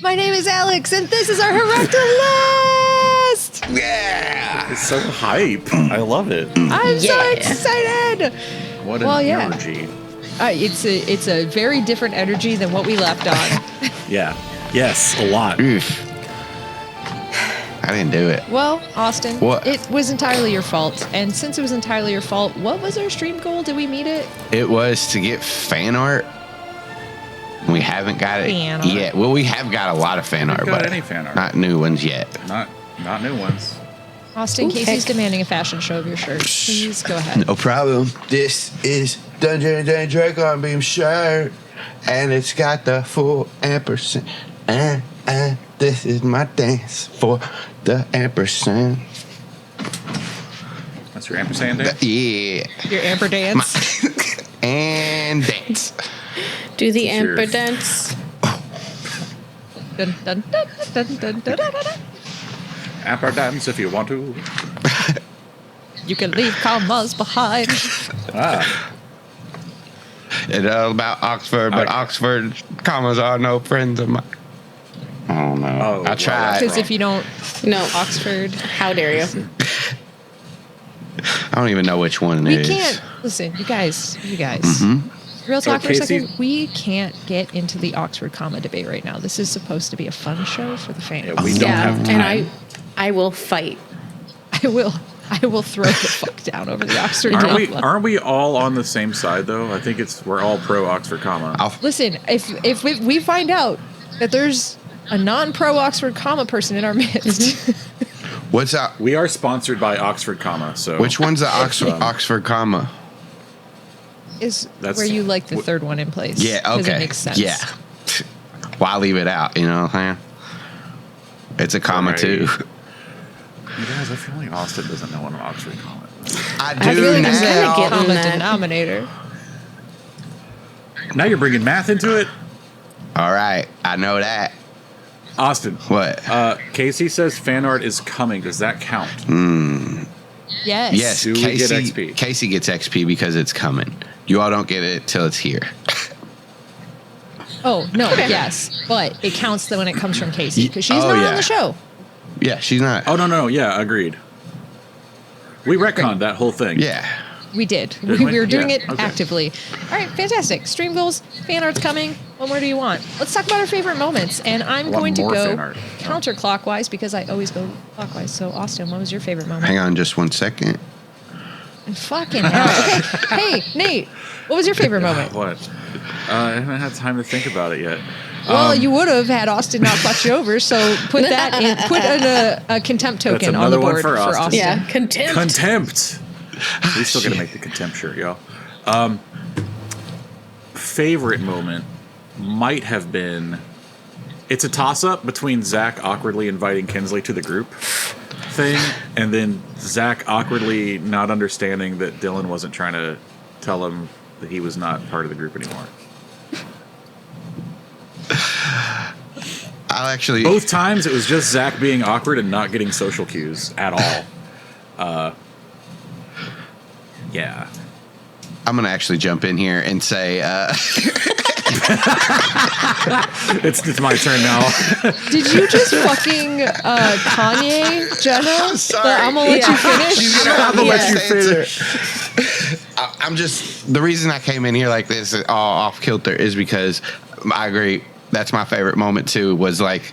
My name is Alex, and this is our Hirac Delest! Yeah! It's so hype. I love it. I'm so excited! What an energy. It's a very different energy than what we left on. Yeah. Yes, a lot. Oof. I didn't do it. Well, Austin, What? It was entirely your fault. And since it was entirely your fault, what was our stream goal? Did we meet it? It was to get fan art. We haven't got it Fan art. yet. Well, we have got a lot of fan art, got but any fan art. not new ones yet. Not new ones. Austin, Casey's demanding a fashion show of your shirt. Please go ahead. No problem. This is Dungeon and Dracon Beams shirt, and it's got the full ampersand. This is my dance for the ampersand. That's your ampersand there? Yeah. Your amper dance. And dance. Do the Cheers. amper dance. Dun, dun, dun, dun, dun, dun, dun, dun. Amper dance if you want to. You can leave commas behind. Ah. It's all about Oxford, but Oxford commas are no friends of mine. Oh no! Oh, I tried. Because if you don't No, Oxford, how dare you? I don't even know which one it we is. can't listen. You guys. Mm-hmm. Real talk for a Casey- second. We can't get into the Oxford comma debate right now. This is supposed to be a fun show for the fans. Yeah, we don't have time. and I will fight. I will throw the fuck down over the Oxford comma. Aren't we all on the same side though? I think we're all pro Oxford comma. Listen, if we find out that there's a non-pro Oxford comma person in our midst, What's that? We are sponsored by Oxford comma, so Which one's the Oxford comma? is That's- where you like the third one in place. Yeah. 'cause Okay. It makes sense. Yeah. Why leave it out? You know what I'm saying? It's a comma Right. too. You guys, I feel like Austin doesn't know what an Oxford comma is. I I do feel like I'm now. kinda getting Common that. denominator. Now you're bringing math into it, All right, I know that. Austin. What? Casey says fan art is coming. Does that count? Yes. Yes, Do we get Casey. XP? Casey gets XP because it's coming. You all don't get it till it's here. Oh no. Yes, but it counts when it comes from Casey because she's Oh, not yeah. on the show. Yeah, she's not. Oh no, yeah, agreed. We retconned that whole thing. Yeah. We did. Did We we? were doing Yeah, it okay. actively. All right, fantastic. Stream goals, fan art's coming. What more do you want? Let's talk about our favorite moments. And I'm I want going to more go fan art. counterclockwise because I always go clockwise. So, Austin, what was your favorite moment? Hang on just 1 second. Fucking hell. Okay. Hey, Nate, what was your favorite moment? What? I haven't had time to think about it yet. Well, you would have had Austin not fuck you over. So put that in. Put a contempt That's token on the another one board for for Austin. Austin. Yeah, contempt. Contempt. We still got to make the contempt shirt, yo. Favorite moment might have been. It's a toss-up between Zac awkwardly inviting Kinsley to the group thing, and then Zac awkwardly not understanding that Dylan wasn't trying to tell him that he was not part of the group anymore. I'll actually. Both times it was just Zac being awkward and not getting social cues at all. Yeah. I'm gonna actually jump in here and say. It's my turn now. Did you just fucking Kanye, Jenna? I'm sorry. I'm gonna let you finish. I'm gonna let you Yes. finish. I'm just the reason I came in here like this, all off kilter, is because I agree. That's my favorite moment too. Was like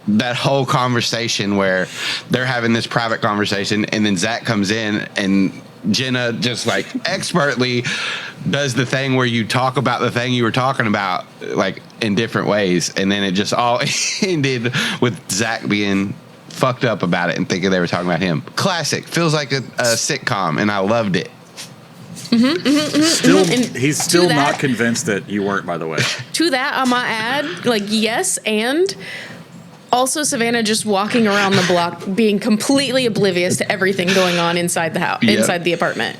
that whole conversation where they're having this private conversation, and then Zac comes in and Jenna just like expertly does the thing where you talk about the thing you were talking about like in different ways, and then it just all ended with Zac being fucked up about it and thinking they were talking about him. Classic. Feels like a sitcom, and I loved it. Still, And he's still to not that- convinced that you weren't, by the way. To that, I'm gonna add, like, yes, and also Savannah just walking around the block, being completely oblivious to everything going on inside the house, Yep. inside the apartment.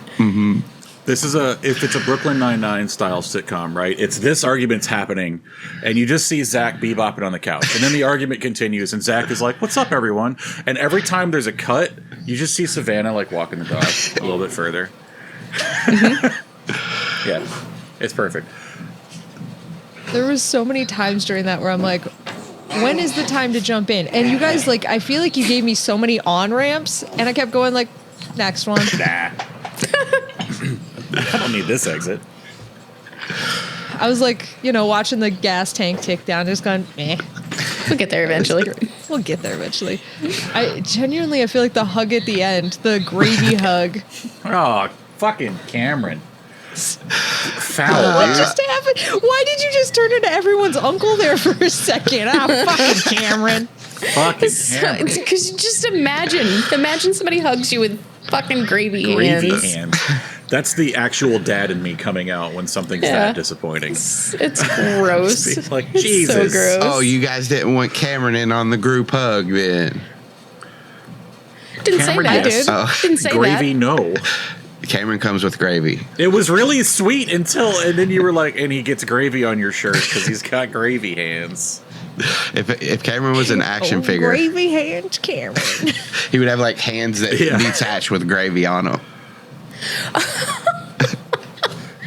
This is if it's a Brooklyn Nine-Nine style sitcom, right? It's this argument's happening, and you just see Zac bebopping on the couch, and then the argument continues, and Zac is like, "What's up, everyone?" And every time there's a cut, you just see Savannah like walking the dog a little bit further. Yeah, it's perfect. There was so many times during that where I'm like, when is the time to jump in? And you guys, like, I feel like you gave me so many on-ramps, and I kept going, like, next one. Nah. I don't need this exit. I was like, you know, watching the gas tank tick down, just going, meh. We'll get there eventually. We'll get there eventually. I feel like the hug at the end, the gravy hug. Oh, fucking Cameron. Foul, What dude. just happened? Why did you just turn into everyone's uncle there for a second? Fucking Cameron. Fucking Cameron. Because just imagine somebody hugs you with fucking gravy hands. That's the actual dad in me coming out when something's that disappointing. It's gross. Like, It's Jesus. so gross. Oh, you guys didn't want Cameron in on the group hug then. Didn't Cameron, say that. yes. Didn't say Gravy, that. no. Cameron comes with gravy. It was really sweet and then you were like, and he gets gravy on your shirt because he's got gravy hands. If Cameron was an action figure, Gravy hands, Cameron. he would have like hands that detach with gravy on them.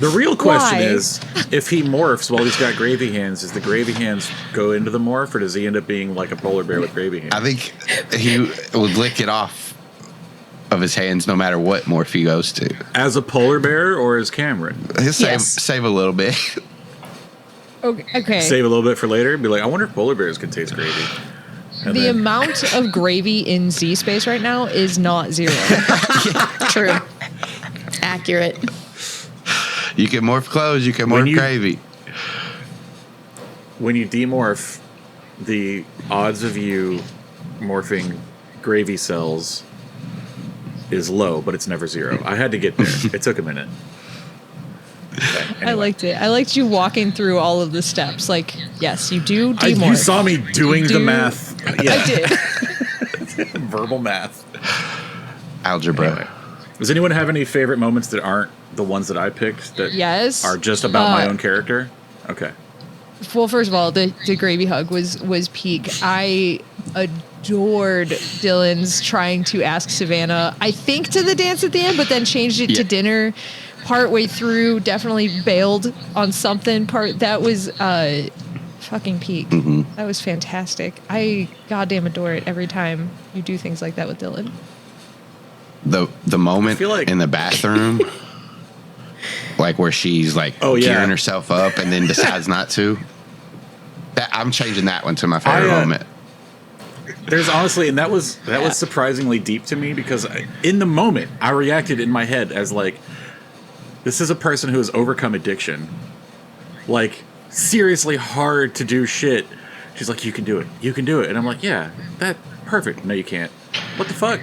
The real question Why? is, if he morphs while he's got gravy hands, does the gravy hands go into the morph, or does he end up being like a polar bear with gravy hands? I think he would lick it off of his hands no matter what morph he goes to. As a polar bear or as Cameron? He'll Yes. save a little bit. Okay. Save a little bit for later. Be like, I wonder if polar bears can taste gravy. And The then- amount of gravy in Z space right now is not zero. True. Accurate. You can morph clothes, you can When morph you- gravy. when you demorph, the odds of you morphing gravy cells is low, but it's never zero. I had to get there. It took a minute. Okay, I anyway. liked it. I liked you walking through all of the steps. Like, yes, you do demorph. You saw me doing the Do- math. Yeah. I did. Verbal math. Algebra. Anyway. Does anyone have any favorite moments that aren't the ones that I picked that Yes. are just about my own character? Okay. Well, first of all, the gravy hug was peak. I adored Dylan's trying to ask Savannah, I think, to the dance at the end, but then changed it to dinner partway through. Definitely bailed on something. That was fucking peak. Mm-hmm. That was fantastic. I goddamn adore it every time you do things like that with Dylan. The moment I feel like- in the bathroom, like where she's like gearing herself up and then decides not to. I'm changing that one to my favorite moment. There's honestly, and that was surprisingly deep to me because in the moment I reacted in my head as like, this is a person who has overcome addiction, like seriously hard to do shit. She's like, you can do it, and I'm like, yeah, that perfect. No, you can't. What the fuck?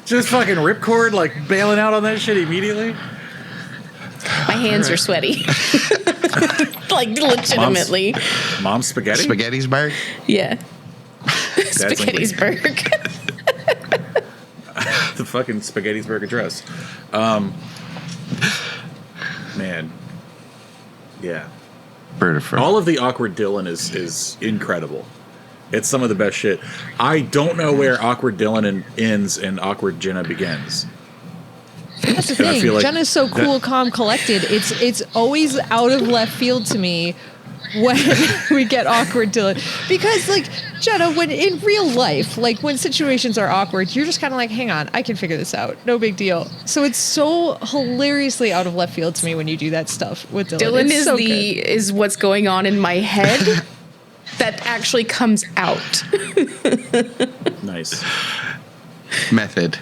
Just fucking ripcord, like bailing out on that shit immediately. My hands are sweaty. Like, legitimately. Mom's spaghetti. Spaghettisburg? Yeah. That's like- Spaghettisburg. The fucking Spaghettisburg address. Man. Yeah. All of the awkward Dylan is incredible. It's some of the best shit. I don't know where awkward Dylan ends and awkward Jenna begins. That's the And I thing. feel like Jenna's so cool, calm, collected. It's always out of left field to me when we get awkward Dylan. Because, like, Jenna, when in real life, like when situations are awkward, you're just kind of like, hang on, I can figure this out. No big deal. So it's so hilariously out of left field to me when you do that stuff with Dylan. Dylan It's is so is what's going on in my head that actually comes out. Nice. Method.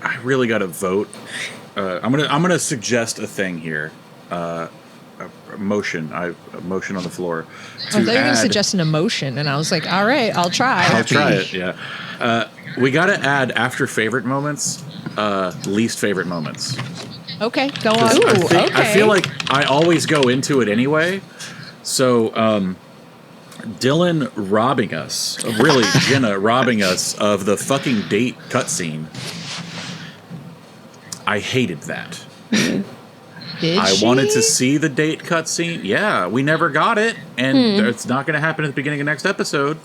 I really gotta vote. I'm gonna suggest a thing here. A motion on the floor. I thought you were going to suggest an emotion, and I was like, all right, I'll try. I'll try it. Yeah. We gotta add after favorite moments, least favorite moments. Okay, go on. I feel like I always go into it anyway. So, Dylan robbing us, really Jenna robbing us of the fucking date cutscene. I hated that. Did I she? wanted to see the date cutscene. Yeah, we never got it, and it's not going to happen at the beginning of next episode.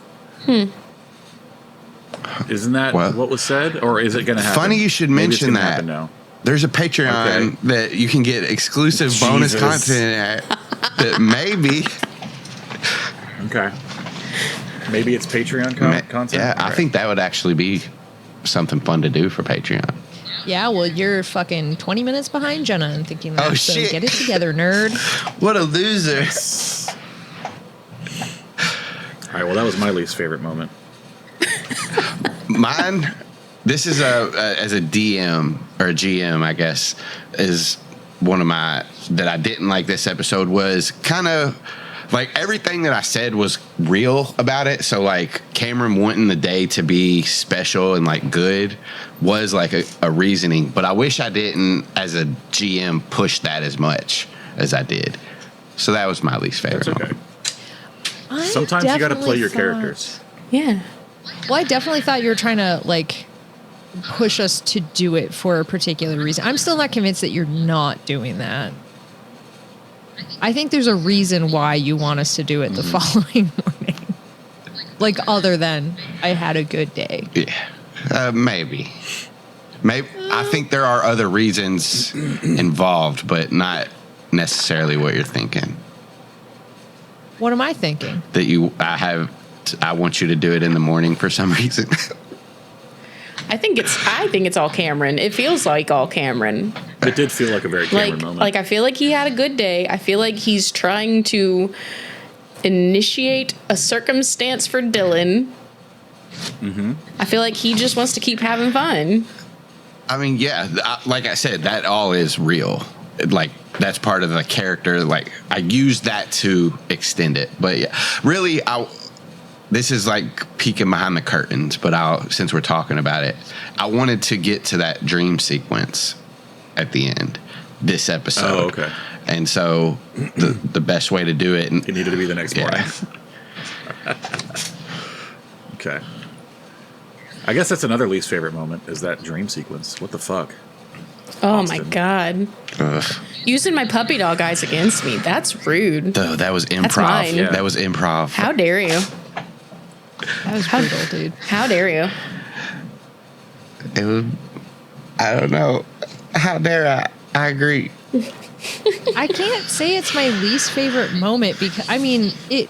Isn't that what was said, or is it going to happen? Funny you should Maybe it's mention gonna that. happen now. There's a Patreon that you can get exclusive bonus content at. That maybe. Okay. Maybe it's Patreon content? Yeah, I think that would actually be something fun to do for Patreon. Yeah, well, you're fucking 20 minutes behind Jenna and thinking that. Oh, so shit. get it together, nerd. What a loser. All right, well, that was my least favorite moment. Mine, this is as a DM or a GM, I guess, is one of my, that I didn't like this episode was kind of, like, everything that I said was real about it. So, like, Cameron wanting the day to be special and, like, good was, like, a reasoning. But I wish I didn't, as a GM, push that as much as I did. So that was my least favorite. That's okay. I Sometimes you got to play your thought- characters. Yeah. Well, I definitely thought you were trying to, like, push us to do it for a particular reason. I'm still not convinced that you're not doing that. I think there's a reason why you want us to do it the following morning. Like, other than I had a good day. Yeah, maybe. I think there are other reasons involved, but not necessarily what you're thinking. What am I thinking? That I want you to do it in the morning for some reason. I think it's all Cameron. It feels like all Cameron. It did feel like a very Cameron moment. Like I feel like he had a good day. I feel like he's trying to initiate a circumstance for Dylan. Mm-hmm. I feel like he just wants to keep having fun. I mean, yeah, like I said, that all is real. Like, that's part of the character. Like, I use that to extend it. But yeah, really, this is like peeking behind the curtains, but since we're talking about it, I wanted to get to that dream sequence at the end, this episode. Oh, okay. And so the best way to do it. It needed to be the next morning. Okay. I guess that's another least favorite moment is that dream sequence. What the fuck? Oh Austin. my God. Ugh. Using my puppy dog eyes against me. That's rude. That was improv. That's mine. Yeah. That was improv. How dare you? That was brutal, dude. How dare you? It was, I don't know. How dare I? I agree. I can't say it's my least favorite moment because, I mean, it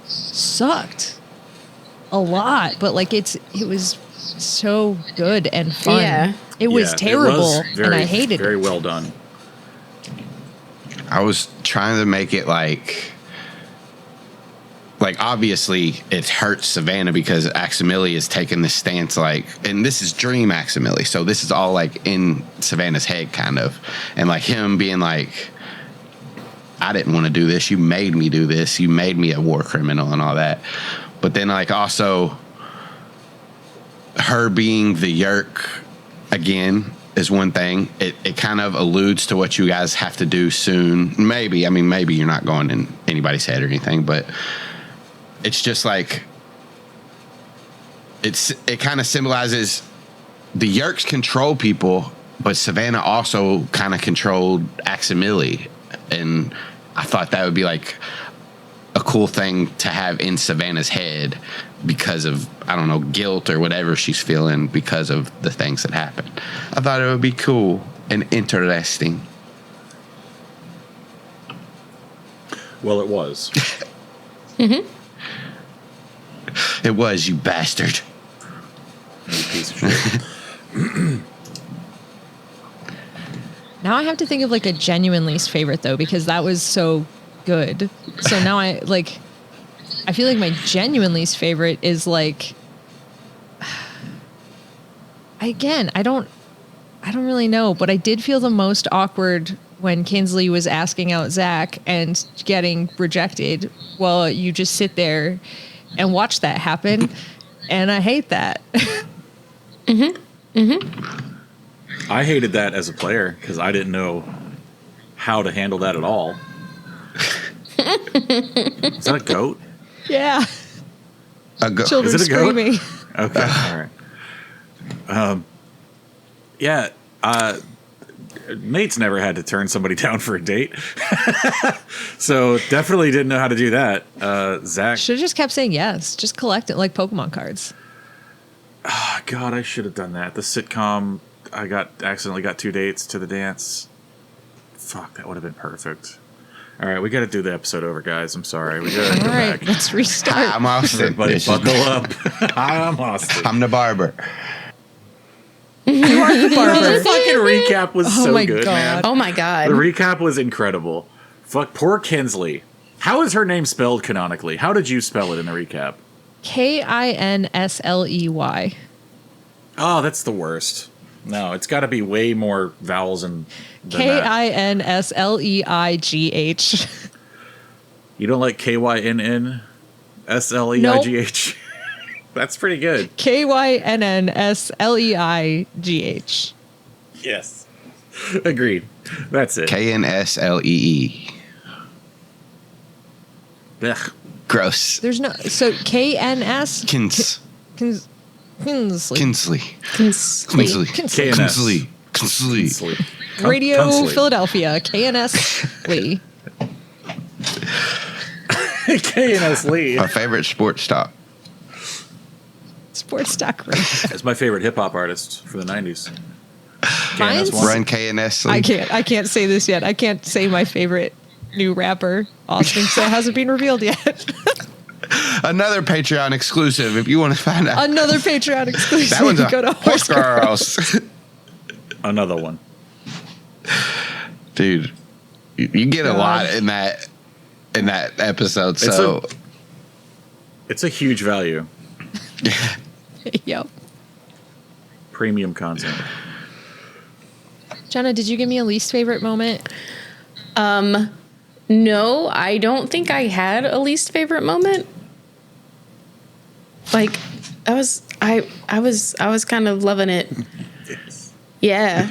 sucked a lot, but, like, it was so good and fun. Yeah. It was terrible, and I hated it. Very well done. I was trying to make it like obviously it hurts Savannah because Aximili is taking this stance, like, and this is dream Aximili, so this is all like in Savannah's head kind of, and like him being like, I didn't want to do this, you made me do this, you made me a war criminal and all that. But then, like, also her being the Yeerk again is one thing. It kind of alludes to what you guys have to do soon. Maybe you're not going in anybody's head or anything, but it's just like it kind of symbolizes the Yeerks control people, but Savannah also kind of controlled Aximili, and I thought that would be like a cool thing to have in Savannah's head because of, I don't know, guilt or whatever she's feeling because of the things that happened. I thought it would be cool and interesting. Well, it was. Mm-hmm. It was, you bastard. You piece of shit. Now I have to think of, like, a genuine least favorite, though, because that was so good. So now I feel like my genuine least favorite is, like, again, I don't really know, but I did feel the most awkward when Kinsley was asking out Zac and getting rejected. Well, you just sit there and watch that happen, and I hate that. Mm-hmm. Mm-hmm. I hated that as a player because I didn't know how to handle that at all. Is that a goat? Yeah. Children Is it a goat? screaming. Okay, all right. Yeah, Nate's never had to turn somebody down for a date. So definitely didn't know how to do that. Zac. Should have just kept saying yes. Just collect it like Pokemon cards. Oh, God, I should have done that. The sitcom, accidentally got 2 dates to the dance. Fuck, that would have been perfect. All right, we got to do the episode over, guys. I'm sorry. We got to go All right, back. let's restart. I'm Austin. Everybody, buckle up. I'm Austin. I'm the barber. You are the The barber. fucking recap was Oh so my good, God. man. Oh my god. The recap was incredible. Fuck, poor Kinsley. How is her name spelled canonically? How did you spell it in the recap? Kinsley. Oh, that's the worst. No, it's got to be way more vowels than that. Kinsleigh. You don't like KYNN SLEIGH? That's pretty good. Kynnnsleigh. Yes. Agreed. That's it. KNSLEE. Ugh. Gross. There's no so KNS Kinsley. Kinsley. Kinsley. KNS. Kinsley. Kinsley. Radio Kinsley. Philadelphia. KNS Lee. KNS Lee. My favorite sports stop. Sports Stock Radio. That's my favorite hip hop artist for the 90s. Mine's- KNS1. Run KNS. I can't say this yet. I can't say my favorite new rapper, Austin, because it hasn't been revealed yet. Another Patreon exclusive if you want to find out. Another Patreon exclusive. That one's a Go to horse girls. Another one. Dude, you get a God. lot in that episode. It's So It's a huge value. Yep. Premium content. Jenna, did you give me a least favorite moment? No, I don't think I had a least favorite moment. Like, I was kind of loving it. Yeah.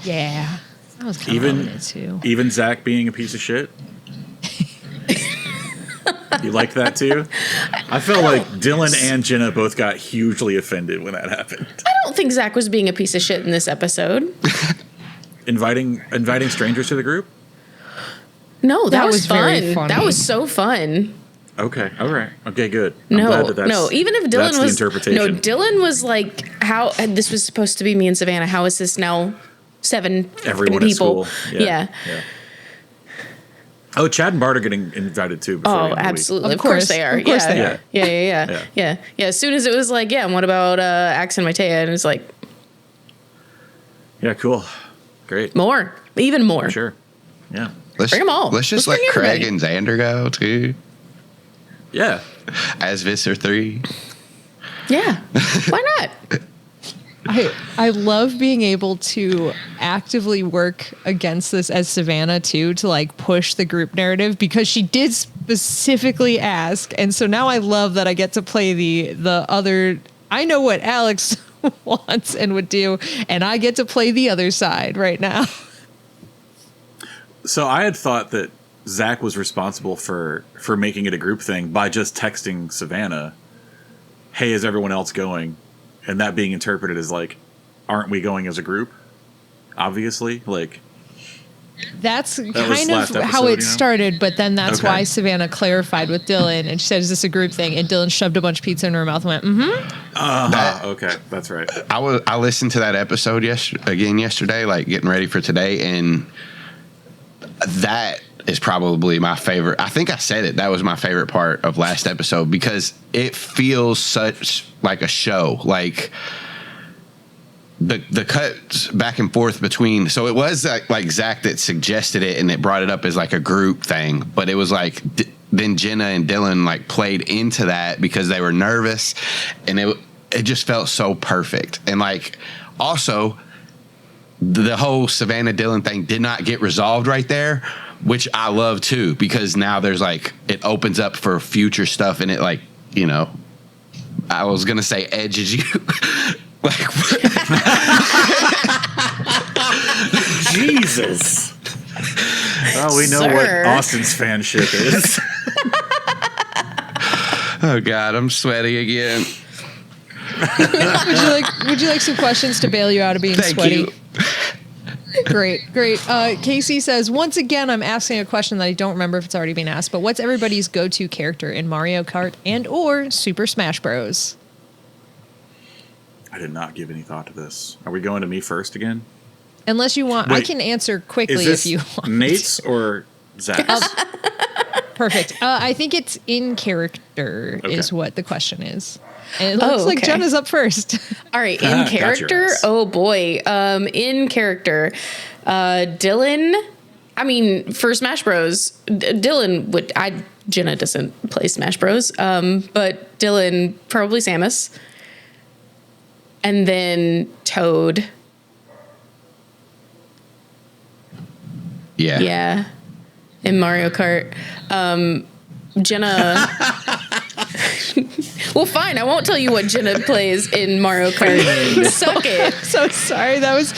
Yeah. I was kind of loving it too. Even Zach being a piece of shit. You liked that too? I felt like Dylan and Jenna both got hugely offended when that happened. I don't think Zach was being a piece of shit in this episode. Inviting strangers to the group? No, that was very fun. funny. That was so fun. Okay, all right. Okay, good. I'm No, glad that that's, no. Even if that's Dylan the was interpretation. Dylan was like, "How?" And this was supposed to be me and Savannah. How is this now? 7 Everyone people. at school. Yeah. Oh, Chad and Bart are getting invited too. before the Oh, end of the week. absolutely. Of Of course course. they are. Of course yeah. they are. Yeah. As soon as it was like, yeah, and what about Axe and Matea? And it's like, Yeah, cool. Great. more. Even more. Sure. Yeah. let's, Bring 'em all. Let's just Let's let bring Craig everybody. and Xander go too, Yeah. as Visser Three. Yeah. Why not? I love being able to actively work against this as Savannah too, to like push the group narrative, because she did specifically ask, and so now I love that I get to play the other. I know what Alex wants and would do, and I get to play the other side right now. So I had thought that Zach was responsible for making it a group thing by just texting Savannah, "Hey, is everyone else going?" And that being interpreted as like, "Aren't we going as a group?" Obviously, like That's was kind of last how episode, it you know? started, but then that's Okay. why Savannah clarified with Dylan, and she said, "Is this a group thing?" And Dylan shoved a bunch of pizza in her mouth and went, "Mm-hmm." okay, that's right. I listened to that episode yesterday, like getting ready for today, and that is probably my favorite. I think I said it. That was my favorite part of last episode, because it feels such like a show. Like the cuts back and forth between. So it was like Zach that suggested it, and it brought it up as like a group thing. But it was like then Jenna and Dylan like played into that because they were nervous, and it just felt so perfect. And like also, the whole Savannah Dylan thing did not get resolved right there, which I love too, because now there's like, it opens up for future stuff, and it like, you know, I was going to say edges you. Like, Jesus. Oh, we know Sir. what Austin's fanship is. oh God, I'm sweaty again. Would you like some questions to bail you out of being Thank sweaty? you. Great. Casey says, once again, I'm asking a question that I don't remember if it's already been asked, but what's everybody's go-to character in Mario Kart and or Super Smash Bros? I did not give any thought to this. Are we going to me first again? Unless you want, I Wait, can answer quickly Is this if you want. Nate's or Zach's? Perfect. I think it's in character Okay. is what the question is. And it looks like okay. Jenna's up first. All right, Got in your character. ass. Oh boy, in character, Dylan. I mean, for Smash Bros, Dylan would. Jenna doesn't play Smash Bros, but Dylan probably Samus, and then Toad. Yeah. Yeah, in Mario Kart. Jenna. Well, fine. I won't tell you what Jenna plays in Mario Kart. Suck it. So sorry. That was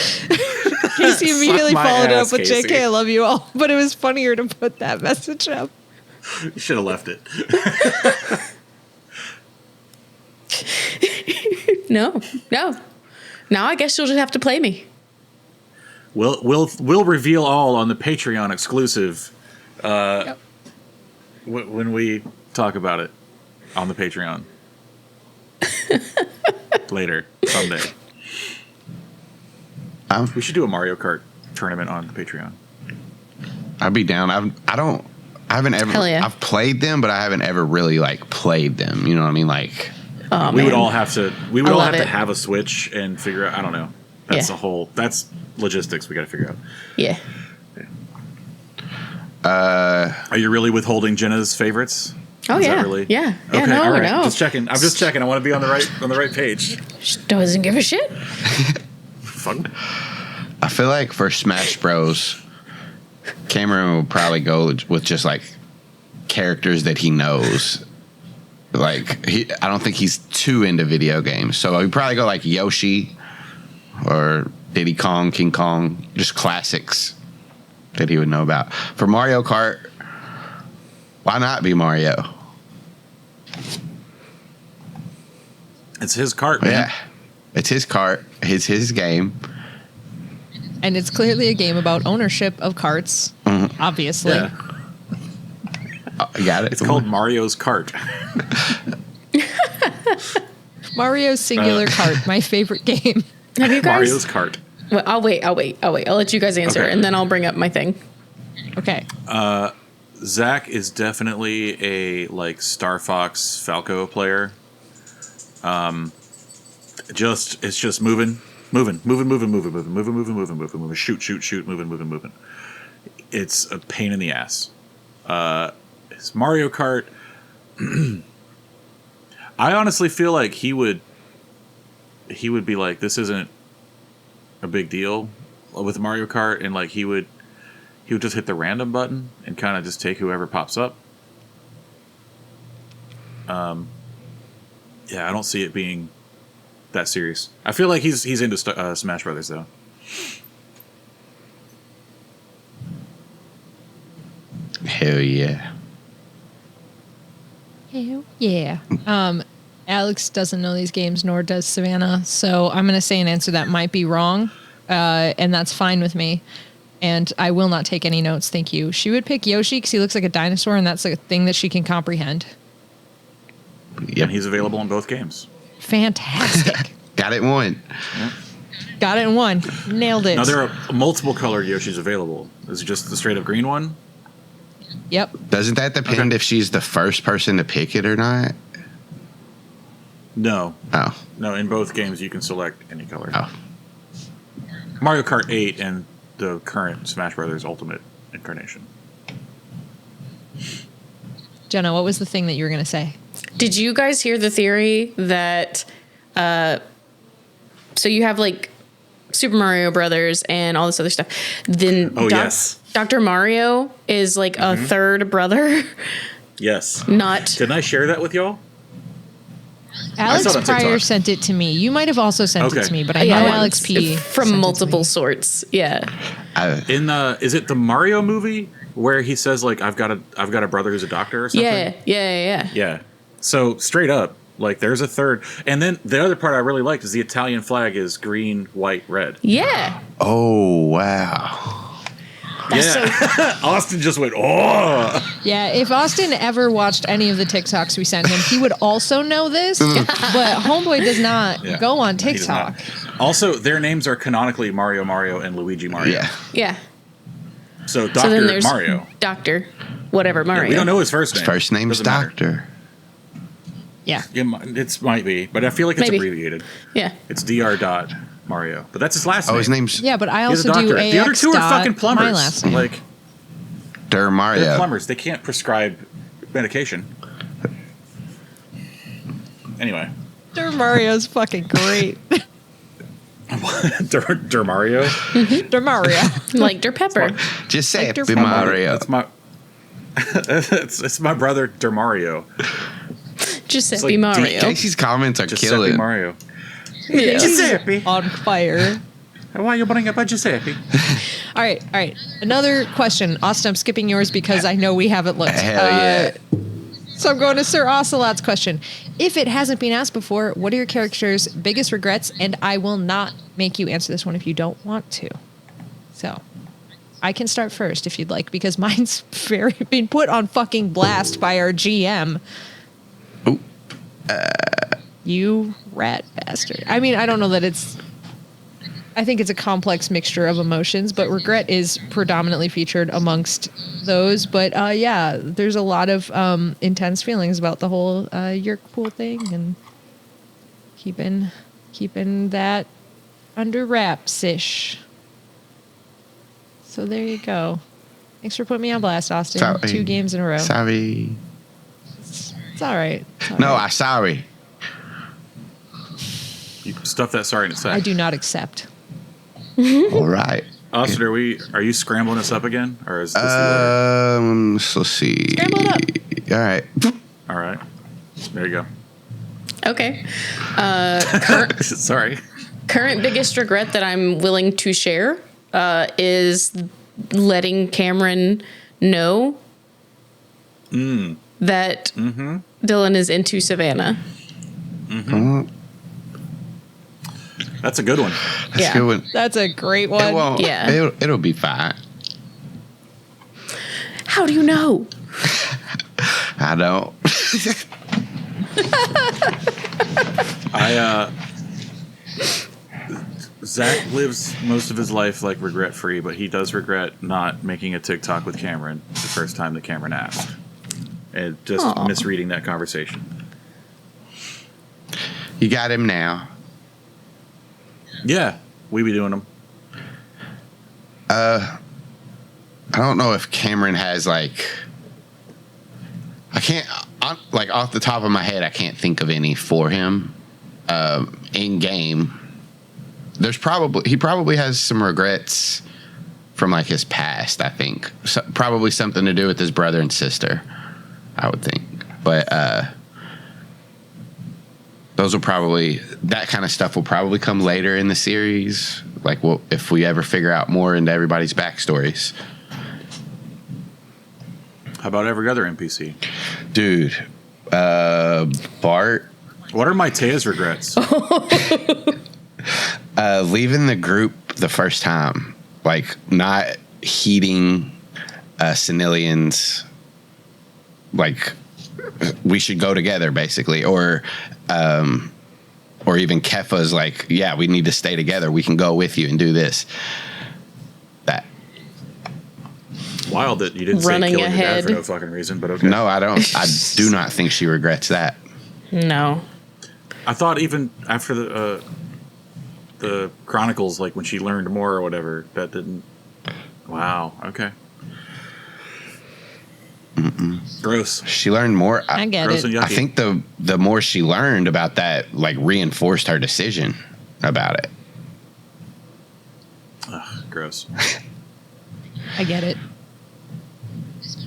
Casey immediately Suck my followed it ass, up with Casey. JK, I love you all. But it was funnier to put that message up. You should have left it. No. Now I guess you'll just have to play me. We'll reveal all on the Patreon exclusive Yep. when we talk about it on the Patreon later someday. We should do a Mario Kart tournament on the Patreon. I'd be down. I haven't ever. Hell yeah. I've played them, but I haven't ever really like played them. You know what I mean? Like, Oh, We man. would all have to. We would I all love have to it. have a Switch and figure out. I don't know. That's Yeah. a whole. That's logistics. We got to figure out. Yeah. Are you really withholding Jenna's favorites? Oh, Is yeah. that really? Yeah. Okay. Yeah, no, all right. no. Just checking. I'm just checking. I want to be on the right page. She doesn't give a shit. Fuck. I feel like for Smash Bros, Cameron would probably go with just like characters that he knows. Like I don't think he's too into video games, so he'd probably go like Yoshi or Diddy Kong, King Kong, just classics that he would know about. For Mario Kart, why not be Mario? It's his cart, man. Yeah, it's his cart. It's his game. And it's clearly a game about ownership of carts, obviously. Yeah. You got it. It's called Mario's Cart. Mario Singular Kart, my favorite game. Have you guys? Mario's Cart. Well, I'll wait. I'll let you guys answer, Okay. and then I'll bring up my thing. Okay. Zach is definitely a like Star Fox Falco player. It's just moving, shoot, moving. It's a pain in the ass. It's Mario Kart. I honestly feel like he would be like, this isn't a big deal with Mario Kart, and like he would just hit the random button and kind of just take whoever pops up. Yeah, I don't see it being that serious. I feel like he's into Smash Brothers though. Hell yeah. Hell yeah. Alex doesn't know these games, nor does Savannah. So I'm going to say an answer that might be wrong, and that's fine with me. And I will not take any notes. Thank you. She would pick Yoshi because he looks like a dinosaur, and that's a thing that she can comprehend. Yep. And he's available in both games. Fantastic. Got it in one. Got it in one. Nailed it. Now there are multiple colored Yoshis available. Is it just the straight up green one? Yep. Doesn't that depend Okay. if she's the first person to pick it or not? No. Oh. No, in both games you can select any color. Oh. Mario Kart 8 and the current Smash Brothers Ultimate incarnation. Jenna, what was the thing that you were going to say? Did you guys hear the theory that so you have like Super Mario Brothers and all this other stuff. Then Yes. Dr. Mario is like a third brother. Yes. Not Didn't I share that with y'all? Alex saw it on Pryor TikTok. sent it to me. You might have also sent it Okay. to me, but I Yeah, know it's Alex P. from sent it to multiple me. sorts. Yeah. In is it the Mario movie where he says like I've got a brother who's a doctor or something? Yeah. Yeah. So straight up, like there's a third, and then the other part I really liked is the Italian flag is green, white, red. Yeah. Oh, wow. Austin just went, oh. Yeah, if Austin ever watched any of the TikToks we sent him, he would also know this. But Homeboy does not go on He does not. TikTok. Also, their names are canonically Mario and Luigi Mario. Yeah. Yeah. So So Dr. then there's Mario. Doctor, whatever Yeah, Mario. we don't know his first name. First name's Doesn't matter. Doctor. Yeah. It might be, but I feel like it's Maybe. abbreviated. Yeah. It's Dr. Dot Mario, but that's his last name. Oh, his name's Yeah, but I He's a also do doctor. AX The other two are dot fucking plumbers. my last name. Like, Der they're Mario. plumbers. They can't prescribe medication. Anyway. Mario's fucking great. Der Mario? Mario. Like Der Pepper. Giuseppe Like Der Mario. That's my... it's my brother, Der Mario. Giuseppe like Mario. Casey's comments are Giuseppe killing. Mario. Yeah. Giuseppe. On fire. Why are you bringing up a Giuseppe? All right. Another question. Austin, I'm skipping yours because I know we haven't looked. Hell yeah. So I'm going to Sir Ocelot's question. If it hasn't been asked before, what are your character's biggest regrets? And I will not make you answer this one if you don't want to. So I can start first if you'd like, because mine's been put on fucking blast by our GM. Ooh. You rat bastard. I mean, I don't know that it's... I think it's a complex mixture of emotions, but regret is predominantly featured amongst those. But yeah, there's a lot of intense feelings about the whole Yeerk pool thing and keeping that under wraps-ish. So there you go. Thanks for putting me on blast, Austin. Sorry. 2 games in a row. Sorry. It's all right. It's all No, right. I'm sorry. You stuff that sorry in a sec. I do not accept. All right. Austin, are you scrambling us up again? Or is this the So let's see. Scramble it up. All right. order? All right. There you go. Okay. Sorry. Current biggest regret that I'm willing to share is letting Cameron know that Dylan is into Savannah. That's a good one. That's Yeah. a good one. That's a great one. It won't. Yeah. It'll be fine. How do you know? I don't. Zach lives most of his life like regret free, but he does regret not making a TikTok with Cameron the first time that Cameron asked. And just Aw. misreading that conversation. You got him now. Yeah, we be doing them. I don't know if Cameron has like. I can't like off the top of my head. I can't think of any for him in game. He probably has some regrets from like his past. I think probably something to do with his brother and sister. I would think, but those will probably that kind of stuff will probably come later in the series. Like, if we ever figure out more into everybody's backstories. How about every other NPC? Dude, Bart What are Matea's regrets? leaving the group the first time, like not heeding Senilian's, like we should go together, basically, or even Kefa's like, yeah, we need to stay together. We can go with you and do this. That. Wild that you didn't Running say killing your dad ahead. for no fucking reason, but okay. No, I don't. I do not think she regrets that. No. I thought even after the Chronicles, like when she learned more or whatever, that didn't. Wow. Okay. Gross. She learned more. I get Gross it. and yucky. I think the more she learned about that, like reinforced her decision about it. Ugh, gross. I get it.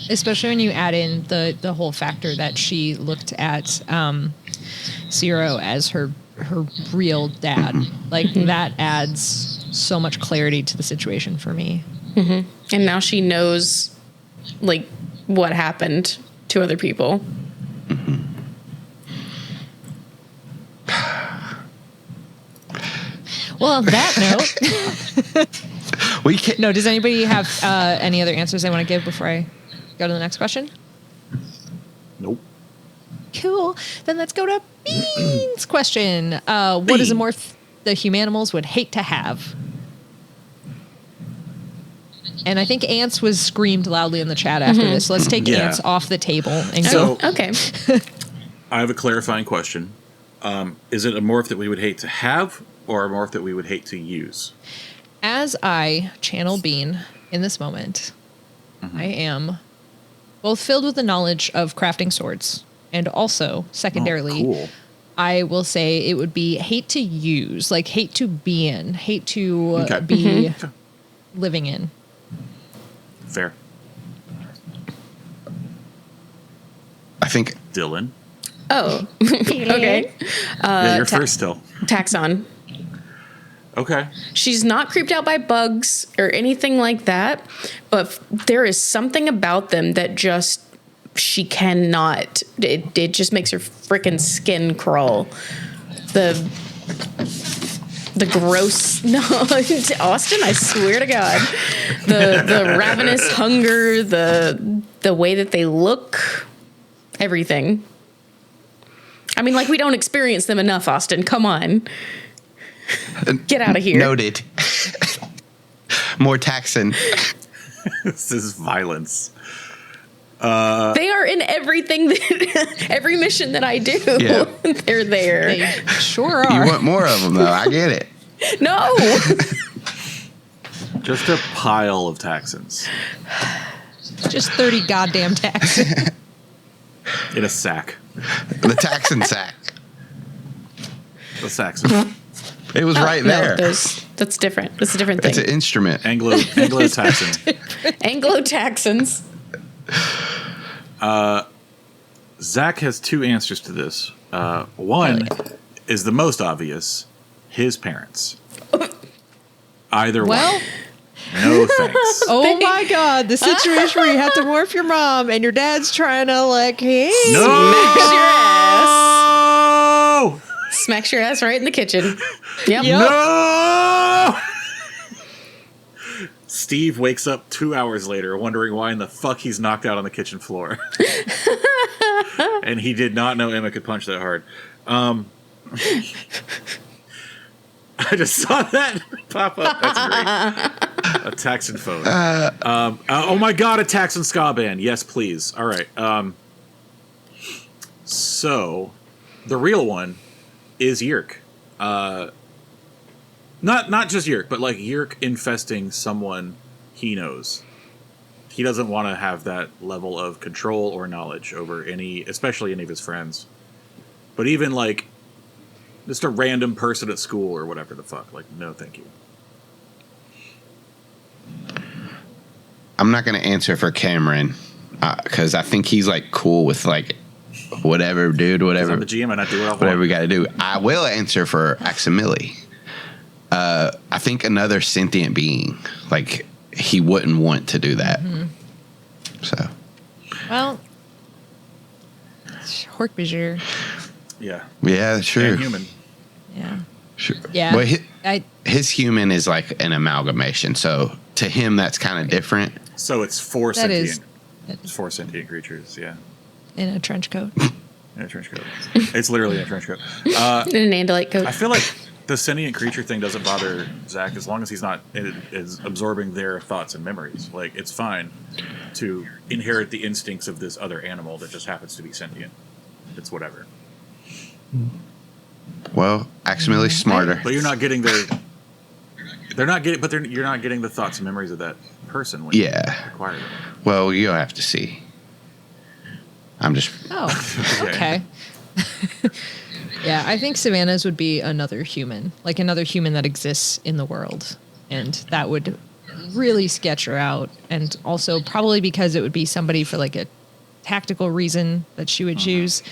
Especially when you add in the whole factor that she looked at Zero as her real dad. Like that adds so much clarity to the situation for me. And now she knows, like, what happened to other people. Well, on that note, We can't. No, does anybody have any other answers they want to give before I go to the next question? Nope. Cool. Then let's go to Bean's question. What is a morph the humanimals would hate to have? And I think ants was screamed loudly in the chat after this. So let's take ants off the table and go. Okay. I have a clarifying question. Is it a morph that we would hate to have or a morph that we would hate to use? As I channel Bean in this moment, I am both filled with the knowledge of crafting swords and also, secondarily, cool. I will say it would be hate to use, like hate to be in, hate to be living in. Fair. I think Dylan. Oh, okay. Yeah, you're first still. Taxon. Okay. She's not creeped out by bugs or anything like that, but there is something about them that just she cannot. It just makes her freaking skin crawl. The gross. No, Austin. I swear to God, the ravenous hunger, the way that they look, everything. I mean, like we don't experience them enough, Austin. Come on. Get out of here. Noted. More taxon. This is violence. They are in everything, every mission that I do. Yeah. They're there. They sure are. You want more of them, though. I get it. No. Just a pile of taxons Just 30 goddamn taxons. in a sack. The taxon sack. The Saxon. It was right there. No, that's different. That's a different thing. It's an instrument. Anglo-Saxon. Anglo-Taxons. Zac has two answers to this. One is the most obvious: his parents. Either Well, one. No thanks. oh my God, the situation where you have to morph your mom and your dad's trying to like, hey. Smacks your ass. No! Smacks your ass right in the kitchen. Yep. No! Steve wakes up 2 hours later wondering why in the fuck he's knocked out on the kitchen floor. And he did not know Emma could punch that hard. I just saw that pop up. That's great. A Taxon phone. Oh my god, a Taxon ska band. Yes, please. All right. So, the real one is Yeerk. Not just Yeerk, but like Yeerk infesting someone he knows. He doesn't want to have that level of control or knowledge over especially any of his friends. But even like just a random person at school or whatever the fuck. Like, no, thank you. I'm not going to answer for Cameron because I think he's like cool with like whatever, dude, whatever. I'm the GM and I do whatever we got to do. I will answer for Aximili. I think another sentient being, like he wouldn't want to do that. So, Well, Hork-Bajir. Yeah. Yeah, sure. And human. Yeah. Sure. Yeah. But his human is like an amalgamation. So to him, that's kind of different. So it's four That sentient. is- It's four sentient creatures. Yeah. In a trench coat. In a trench coat. It's literally a trench coat. In an Andalite coat. I feel like the sentient creature thing doesn't bother Zac as long as he's not is absorbing their thoughts and memories. Like, it's fine to inherit the instincts of this other animal that just happens to be sentient. It's whatever. Well, Aximili's smarter. But you're not getting you're not getting the thoughts and memories of that person when you acquire them. Well, you'll have to see. I'm just. Oh, okay. Yeah, I think Savannah's would be another human, like another human that exists in the world. And that would really sketch her out. And also probably because it would be somebody for like a tactical reason that she would choose.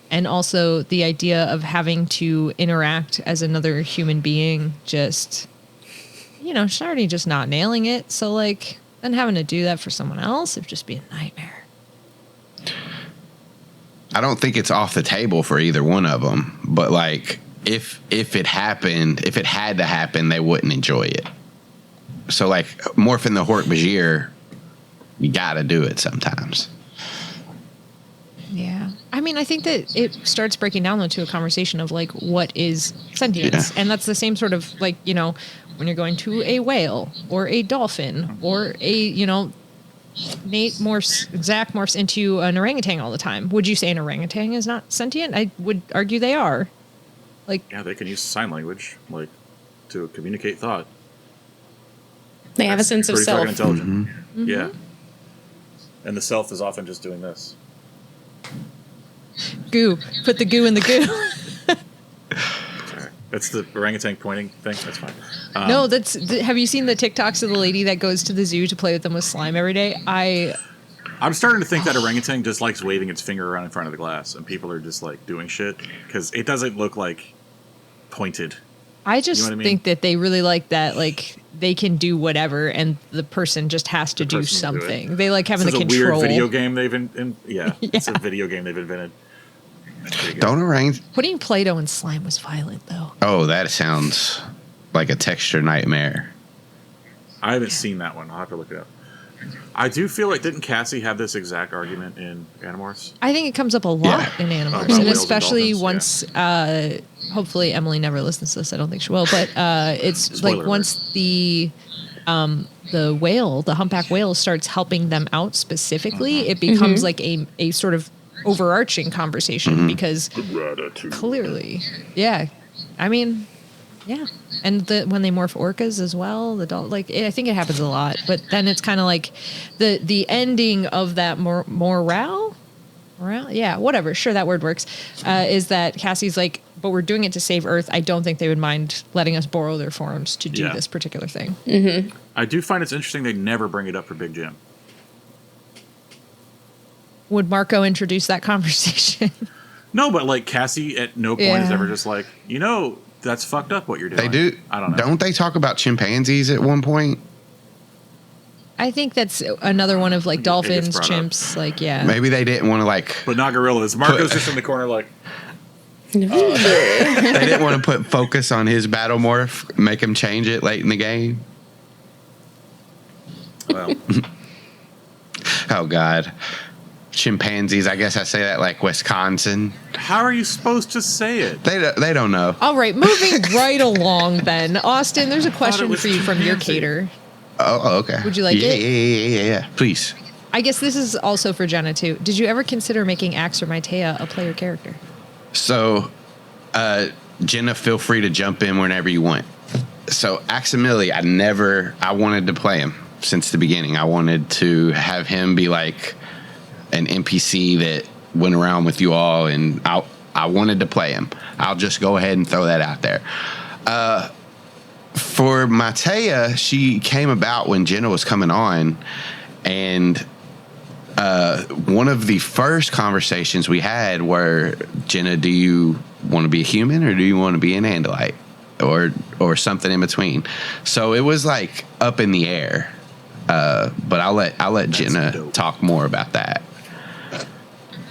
And also the idea of having to interact as another human being, just, she's already just not nailing it. So like, then having to do that for someone else, it would just be a nightmare. I don't think it's off the table for either one of them, but like if it happened, if it had to happen, they wouldn't enjoy it. So like morphing the Hork-Bajir, you got to do it sometimes. Yeah. I mean, I think that it starts breaking down into a conversation of like, what is sentience? Yeah. And that's the same sort of like, you know, when you're going to a whale or a dolphin or a, you know, Zac morphs into an orangutan all the time. Would you say an orangutan is not sentient? I would argue they are. Like, Yeah, they can use sign language, like, to communicate thought. They have a sense of Pretty fucking self. intelligent. Yeah. And the self is often just doing this. goo. Put the goo in the goo. Sorry. That's the orangutan pointing thing. That's fine. No, have you seen the TikToks of the lady that goes to the zoo to play with them with slime every day? I'm starting to think that orangutan just likes waving its finger around in front of the glass, and people are just like doing shit because it doesn't look like pointed. I just You know what I mean? think that they really like that, like they can do whatever, and the person just has to do person will do it. something. They like having This the is a control. weird video game they've it's a Yeah. video game they've invented. That's pretty good. Don't orang. Putting Play-Doh in slime was violent, though. Oh, that sounds like a texture nightmare. I haven't seen that one. I'll have to look it up. I do feel like, didn't Cassie have this exact argument in Animorphs? I think it comes up a lot Yeah. in Animorphs, About and whales and especially dolphins, once. Hopefully, Emily never listens to this. I don't think she will, but it's Spoiler like once the whale, the humpback whale, starts helping them out specifically, it becomes like a sort of overarching conversation because clearly, yeah, I mean, yeah, and when they morph orcas as well, I think it happens a lot, but then it's kind of like the ending of that morale, yeah, whatever, sure, that word works, is that Cassie's like, but we're doing it to save Earth. I don't think they would mind letting us borrow their forms to do Yeah. this particular thing. I do find it's interesting they never bring it up for Big Jim. Would Marco introduce that conversation? No, but like Cassie at no point is Yeah. ever just like, that's fucked up what you're doing. They do. I don't know. Don't they talk about chimpanzees at one point? I think that's another one of like It gets dolphins, brought up. chimps, like, yeah. Maybe they didn't want to like. But not gorillas. Marco's just in the corner like, They didn't want to put focus on his battle morph, make him change it late in the game. well, Oh God, chimpanzees. I guess I say that like Wisconsin. how are you supposed to say it? They don't know. All right, moving right along then. Austin, there's a question was for you from your chimpanzee. cater. Oh, okay. Would you like yeah, it? Yeah. Please. I guess this is also for Jenna too. Did you ever consider making Axe or Maitea a player character? So, Jenna, feel free to jump in whenever you want. So, Aximili, I wanted to play him since the beginning. I wanted to have him be like an NPC that went around with you all, and I wanted to play him. I'll just go ahead and throw that out there. For Maitea, she came about when Jenna was coming on, and one of the first conversations we had were, Jenna, do you want to be a human or do you want to be an Andalite or something in between? So it was like up in the air. But I'll let Jenna dope. talk more about that.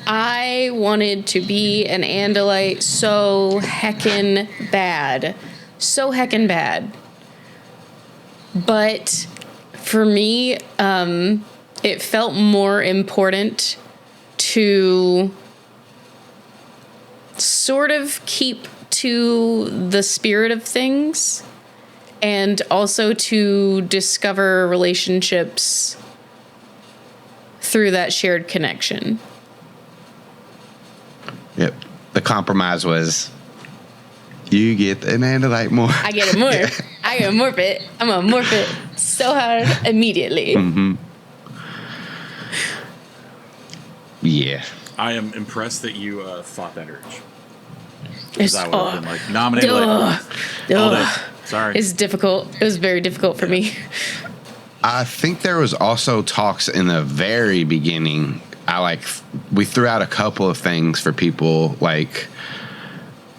I wanted to be an Andalite so heckin' bad. So heckin' bad. But for me, it felt more important to sort of keep to the spirit of things and also to discover relationships through that shared connection. Yep. The compromise was you get an Andalite more. I get a morph. I get a morph it. I'm gonna morph it so hard immediately. Yeah. I am impressed that you fought that urge. It's, Because I would have been like, nominated like, all day. Sorry. It's difficult. It was very difficult for me. I think there was also talks in the very beginning. We threw out a couple of things for people. Like,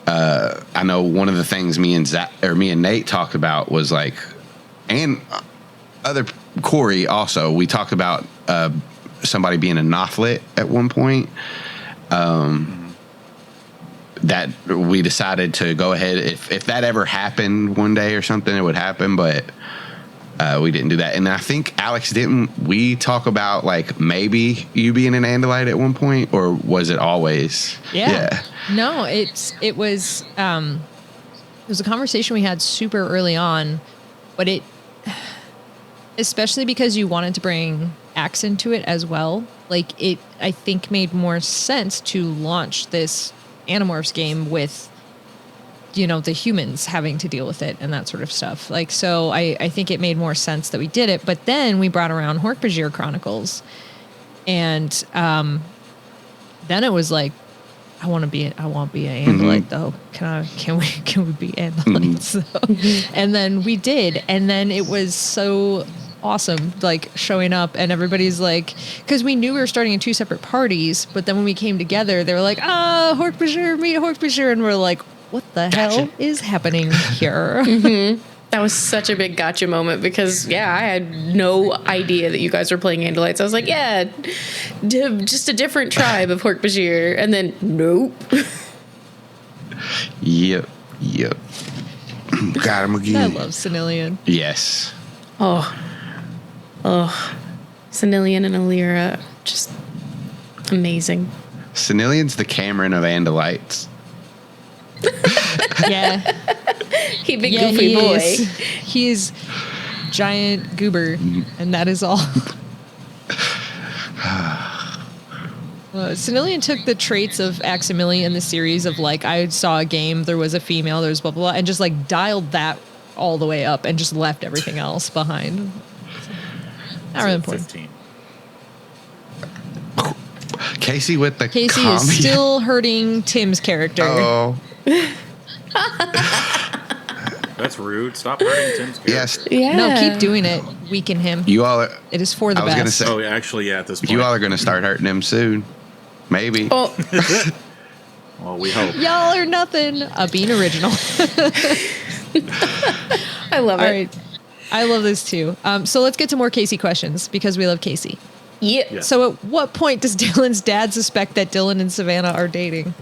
I know one of the things me and Nate talked about was like, and other Corey also. We talked about somebody being a Nothlit at one point. That we decided to go ahead. If that ever happened one day or something, it would happen. But we didn't do that. And I think, Alex, didn't we talk about like maybe you being an Andalite at one point, or was it always? Yeah. No, it was a conversation we had super early on, but especially because you wanted to bring Axe into it as well. Like I think made more sense to launch this Animorphs game with, the humans having to deal with it and that sort of stuff. Like, so I think it made more sense that we did it. But then we brought around Hork-Bajir Chronicles, and then it was like, I want to be an Andalite though. Can we be Andalites though? And then we did, and then it was so awesome, like showing up and everybody's like, because we knew we were starting in two separate parties, but then when we came together, they were like, Hork-Bajir, meet Hork-Bajir, and we're like, what the hell is happening here? That was such a big gotcha moment because, I had no idea that you guys were playing Andalites. I was like, just a different tribe of Hork-Bajir. And then, nope. Yep. Got him again. I love Senilian. Yes. Oh. Senilian and Alira, just amazing. Senilian's the Cameron of Andalites. Yeah. He big goofy boy. He's giant goober, and that is all. Senilian took the traits of Aximili in the series of like, I saw a game, there was a female, there was blah, blah, blah, and just like dialed that all the way up and just left everything else behind. Not really important. 15. Casey with the Casey commie. is still hurting Tim's character. Oh. That's rude. Stop hurting Tim's character. Yes. Yeah. No, keep doing it. Weaken him. You all are. It is for the I was best. gonna say. Oh, actually, at this point. You all are going to start hurting him soon. Maybe. Oh, Well, we hope. Y'all are nothing. Being original. I love All it. right. I love this too. So let's get to more Casey questions because we love Casey. Yeah. Yeah. So at what point does Dylan's dad suspect that Dylan and Savannah are dating?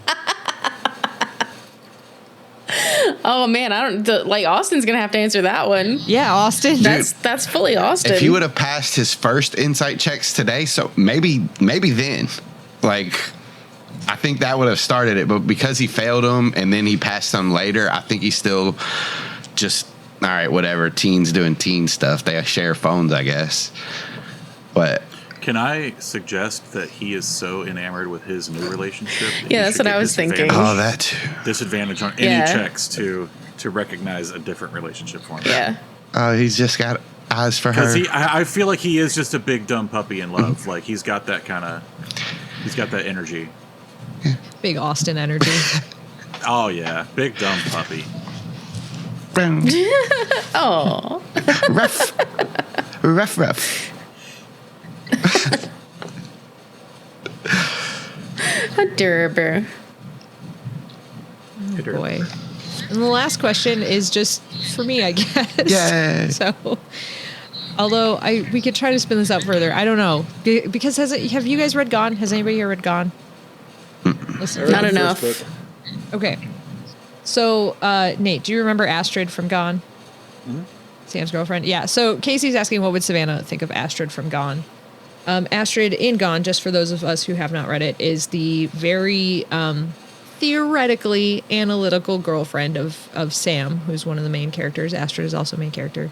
Oh man, Austin's gonna have to answer that one. Yeah, Austin. That's fully Austin. If he would have passed his first insight checks today, so maybe then, like, I think that would have started it. But because he failed them and then he passed them later, I think he's still just, all right, whatever. Teens doing teen stuff. They share phones, I guess. But Can I suggest that he is so enamored with his new relationship? That Yeah, he that's should what get I was thinking. oh, that too. Disadvantage on any Yeah. checks to recognize a different relationship for him. Yeah. He's just got eyes for her. Because I feel like he is just a big dumb puppy in love. Like he's got that energy. Big Austin energy. Oh yeah, big dumb puppy. Oh. rough. Adorable. Oh, boy. And the last question is just for me, I guess. Yay. So, although we could try to spin this out further. I don't know. Because have you guys read Gone? Has anybody here read Gone? Listen, Not enough. okay. So, Nate, do you remember Astrid from Gone? Mm-hmm. Sam's girlfriend? Yeah. So, Casey's asking what would Savannah think of Astrid from Gone? Astrid in Gone, just for those of us who have not read it, is the very theoretically analytical girlfriend of Sam, who's one of the main characters. Astrid is also a main character.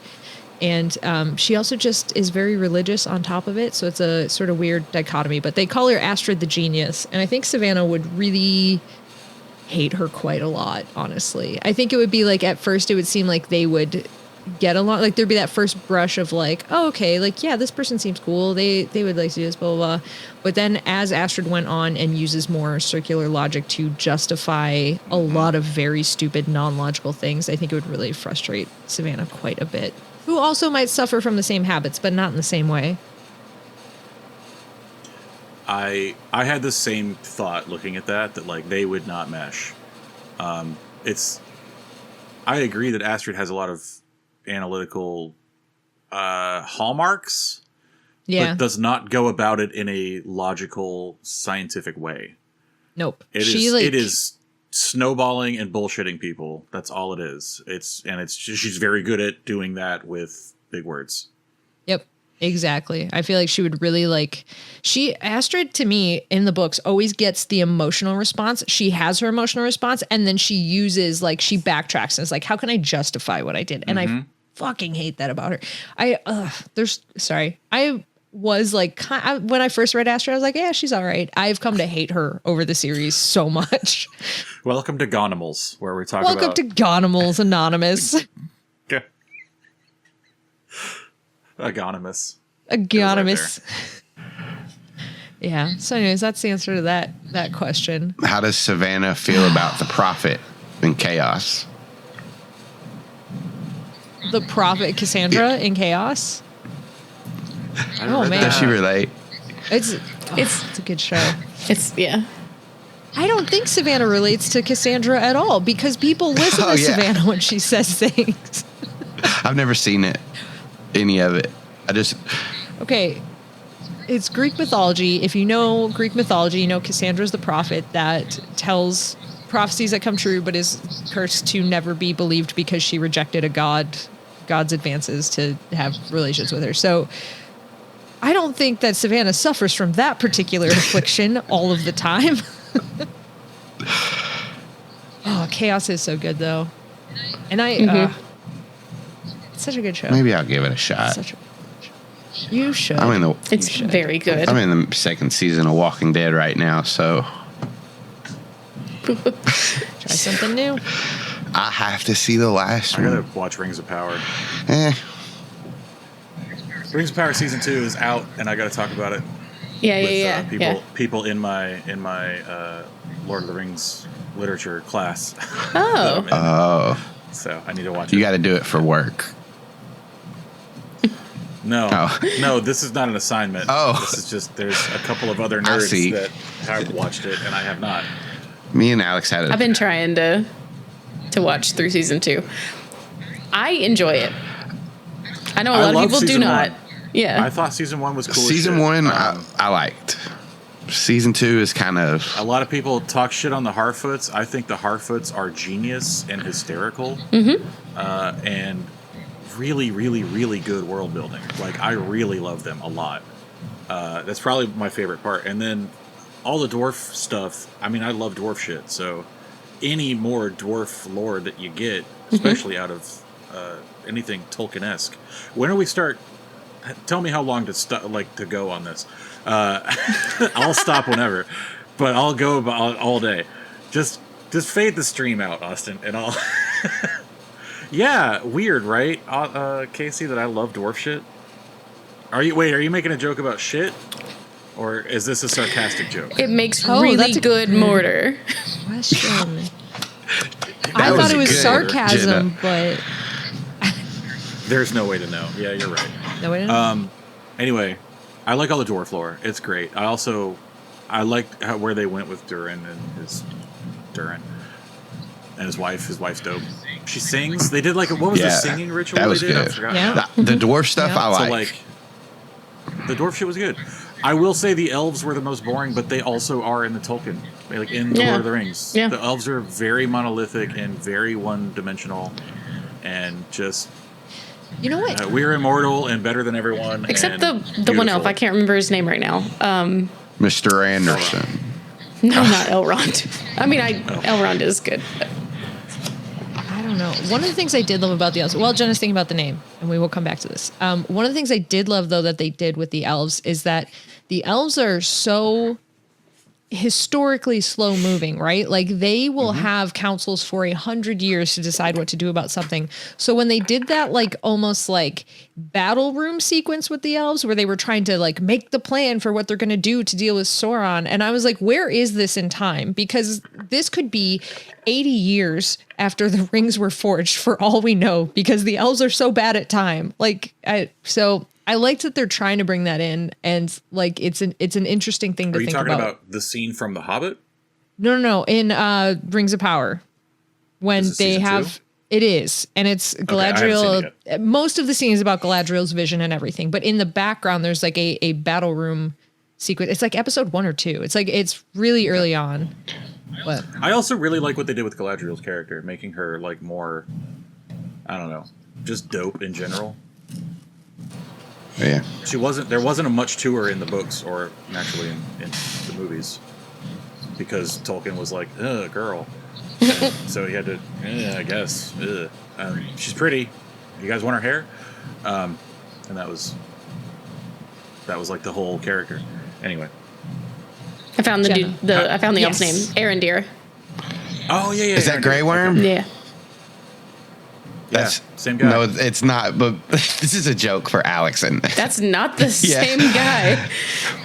And she also just is very religious on top of it. So it's a sort of weird dichotomy. But they call her Astrid the genius. And I think Savannah would really hate her quite a lot, honestly. I think it would be like, at first, it would seem like they would get along. Like, there'd be that first brush of like, oh, okay, like, yeah, this person seems cool. They would like to do this, blah, blah, blah. But then as Astrid went on and uses more circular logic to justify a lot of very stupid, non-logical things, I think it would really frustrate Savannah quite a bit. Who also might suffer from the same habits, but not in the same way. I had the same thought looking at that like they would not mesh. I agree that Astrid has a lot of analytical hallmarks, Yeah. but does not go about it in a logical, scientific way. Nope. It is snowballing and bullshitting people. That's all it is. She's very good at doing that with big words. Yep. Exactly. I feel like she would really Astrid to me in the books always gets the emotional response. She has her emotional response and then she uses she backtracks and is like, how can I justify what I did? And I fucking hate that about her. I was when I first read Astrid, I was like, yeah, she's all right. I've come to hate her over the series so much. Welcome to Gonimals, where we talk Welcome about... to Gonimals Anonymous. Agonymous. Yeah. So anyways, that's the answer to that question. How does Savannah feel about the Prophet in Chaos? The Prophet Cassandra in Chaos? Oh man. Does she relate? It's a good show. Yeah. I don't think Savannah relates to Cassandra at all because people listen to Savannah when she says things. I've never seen any of it. Okay. It's Greek mythology. If you know Greek mythology, you know Cassandra's the prophet that tells prophecies that come true, but is cursed to never be believed because she rejected God's advances to have relations with her. So I don't think that Savannah suffers from that particular affliction all of the time. Oh, Chaos is so good though. And it's such a good show. Maybe I'll give it a shot. You should. It's very good. I'm in the second season of Walking Dead right now, so try something new. I have to see the last one. I gotta watch Rings of Power. Rings of Power season 2 is out, and I gotta talk about it. People in my Lord of the Rings literature class. So I need to watch it. You got to do it for work. No, this is not an assignment. This is just there's a couple of other nerds that have watched it, and I have not. Me and Alex had it. I've been trying to watch through season 2. I enjoy it. I know a lot of people do not. Yeah. I thought season 1 was cool. Season 1 I liked. Season 2 is kind of... A lot of people talk shit on the Harfoots. I think the Harfoots are genius and hysterical. And really, really, really good world building. I really love them a lot. That's probably my favorite part. And then all the dwarf stuff. I mean, I love dwarf shit. So any more dwarf lore that you get, especially out of anything Tolkien-esque. When do we start... Tell me how long to go on this. I'll stop whenever, but I'll go all day. Just fade the stream out, Austin, and I'll. Yeah, weird, right, Casey? That I love dwarf shit. Are you making a joke about shit, or is this a sarcastic joke? It makes really good mortar. Question. I thought it was sarcasm, but there's no way to know. Yeah, you're right. No way to know. Anyway, I like all the dwarf lore. It's great. I liked where they went with Durin and his wife. His wife's dope. She sings. They did what was the singing ritual that was they did? Good. I forgot. Yeah. The dwarf stuff I like. So the dwarf shit was good. I will say the elves were the most boring, but they also are in the Tolkien, in the Lord of the Rings. Yeah. The elves are very monolithic and very one-dimensional, and just. You know what? We're immortal and better than everyone. Except the one elf. I can't remember his name right now. Mr. Anderson. No, not Elrond. I mean, Elrond is good. But. I don't know. One of the things I did love about the elves, well, Jenna's thinking about the name, and we will come back to this. One of the things I did love, though, that they did with the elves is that the elves are so historically slow moving, right? They will have councils for 100 years to decide what to do about something. So when they did that, almost battle room sequence with the elves where they were trying to make the plan for what they're going to do to deal with Sauron. And I was like, where is this in time? Because this could be 80 years after the rings were forged for all we know, because the elves are so bad at time. I liked that they're trying to bring that in, and it's an interesting thing to think about. Are you talking about the scene from The Hobbit? No. In Rings of Power, when they have 2? It is, and it's Galadriel. Okay, most of the scene is about Galadriel's vision and everything, but in the background, there's a battle room sequence. It's episode 1 or 2. It's really early on. But I also really like what they did with Galadriel's character, making her more, I don't know, just dope in general. Yeah. She wasn't. There wasn't a much to her in the books or naturally in the movies because Tolkien was like, "Ugh, girl." And so he had to. I guess. She's pretty. You guys want her hair? And that was like the whole character. Anyway. I found the Jenna. dude. I found the elf's name. Yes. Arendir. Oh yeah. Is that Grey Worm? Yeah. That's same guy. No, it's not. But this is a joke for Alex and That's not the same guy.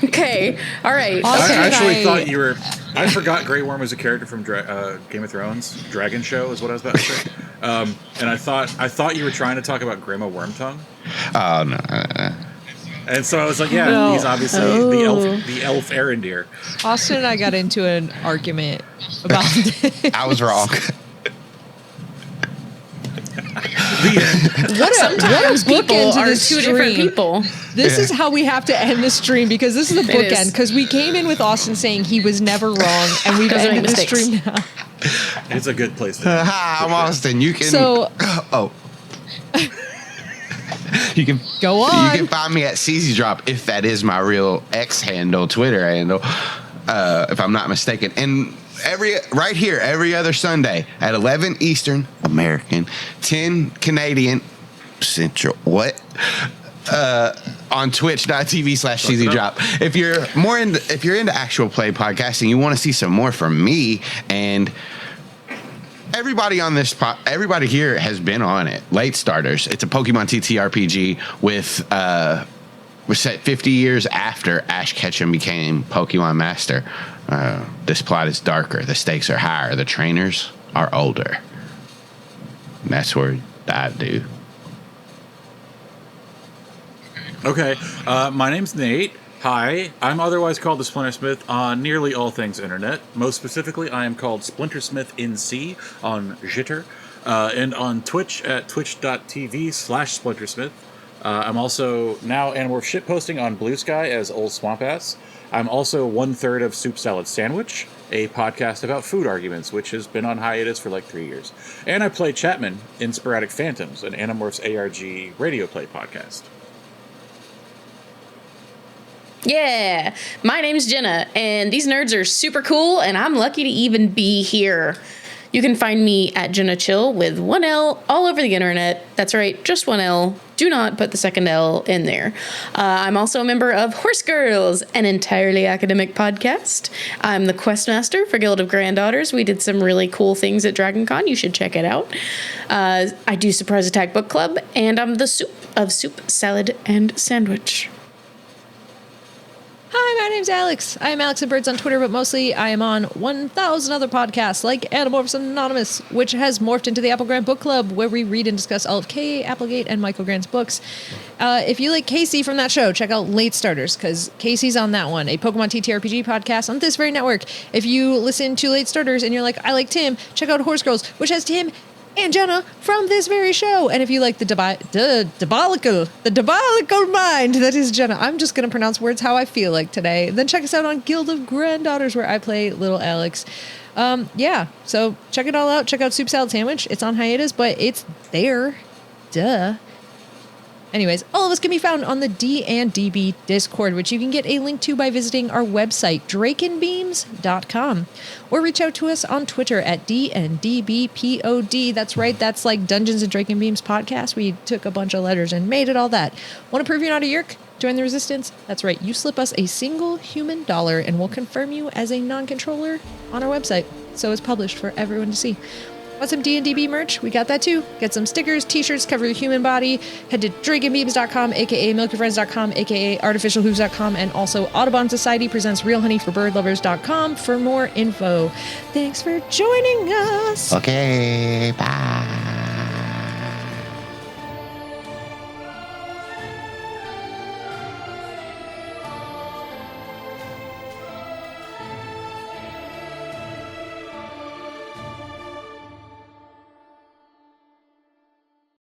Okay. All right. Awesome. I actually I- thought you were. I forgot Grey Worm was a character from Game of Thrones. Dragon Show is what I was about to say. And I thought you were trying to talk about Grandma Wormtongue. oh no. And so I was like, yeah, No. he's obviously the elf Arendir. Austin and I got into an argument about I was wrong. Sometimes bookend people to are this two different stream. people. This is how we have to end the stream because this is the It is. bookend. Because we came in with Austin saying he was never wrong, and we've Doesn't ended make the mistakes. stream now. It's a good place to Hi, I'm Austin. You can. So- oh. You can Go on. You can find me at CZ Drop if that is my real X handle, Twitter handle, if I'm not mistaken. And every other Sunday at 11 Eastern American, 10 Canadian Central. What? On twitch.tv/CZ Drop. If you're into actual play podcasting, you want to see some more from me and everybody on this everybody here has been on it. Late Starters. It's a Pokemon TTRPG with we're set 50 years after Ash Ketchum became Pokemon Master. This plot is darker. The stakes are higher. The trainers are older. And that's where I do. Okay, my name's Nate. Hi, I'm otherwise called the Splintersmith on nearly all things internet. Most specifically, I am called Splintersmith NC on Jitter, and on Twitch at twitch.tv/Splintersmith. I'm also now Animorph shitposting on Blue Sky as Old Swamp Ass. I'm also 1/3 of Soup Salad Sandwich, a podcast about food arguments, which has been on hiatus for like 3 years. And I play Chapman in Sporadic Phantoms, an Animorph's ARG radio play podcast. Yeah, my name's Jenna, and these nerds are super cool, and I'm lucky to even be here. You can find me at Jenna Chill with one L all over the internet. That's right, just one L. Do not put the second L in there. I'm also a member of Horse Girls, an entirely academic podcast. I'm the Questmaster for Guild of Granddaughters. We did some really cool things at DragonCon. You should check it out. I do Surprise Attack Book Club, and I'm the Soup of Soup, Salad, and Sandwich. Hi, my name's Alex. I am Alex and Birds on Twitter, but mostly I am on 1,000 other podcasts like Animorphs Anonymous, which has morphed into the Apple Grant Book Club, where we read and discuss all of K.A. Applegate and Michael Grant's books. If you like Casey from that show, check out Late Starters, because Casey's on that one, a Pokemon TTRPG podcast on this very network. If you listen to Late Starters and you're like, I like Tim, check out Horse Girls, which has Tim and Jenna from this very show. And if you like the diabolical mind that is Jenna, I'm just going to pronounce words how I feel like today. Then check us out on Guild of Granddaughters, where I play little Alex. Yeah, so check it all out. Check out Soup Salad Sandwich. It's on hiatus, but it's there. Duh. Anyways, all of us can be found on the D&DB Discord, which you can get a link to by visiting our website, draconbeams.com, or reach out to us on Twitter at D&DBPOD. That's right, that's like Dungeons and Dracon Beams podcast. We took a bunch of letters and made it all that. Want to prove you're not a Yeerk? Join the Resistance? That's right, you slip us a single human dollar and we'll confirm you as a non-controller on our website, so it's published for everyone to see. Want some D&DB merch? We got that too. Get some stickers, t-shirts, cover your human body. Head to draconbeams.com, aka milkyourfriends.com, aka artificialhooves.com, and also Audubon Society presents realhoneyforbirdlovers.com for more info. Thanks for joining us. Okay, bye.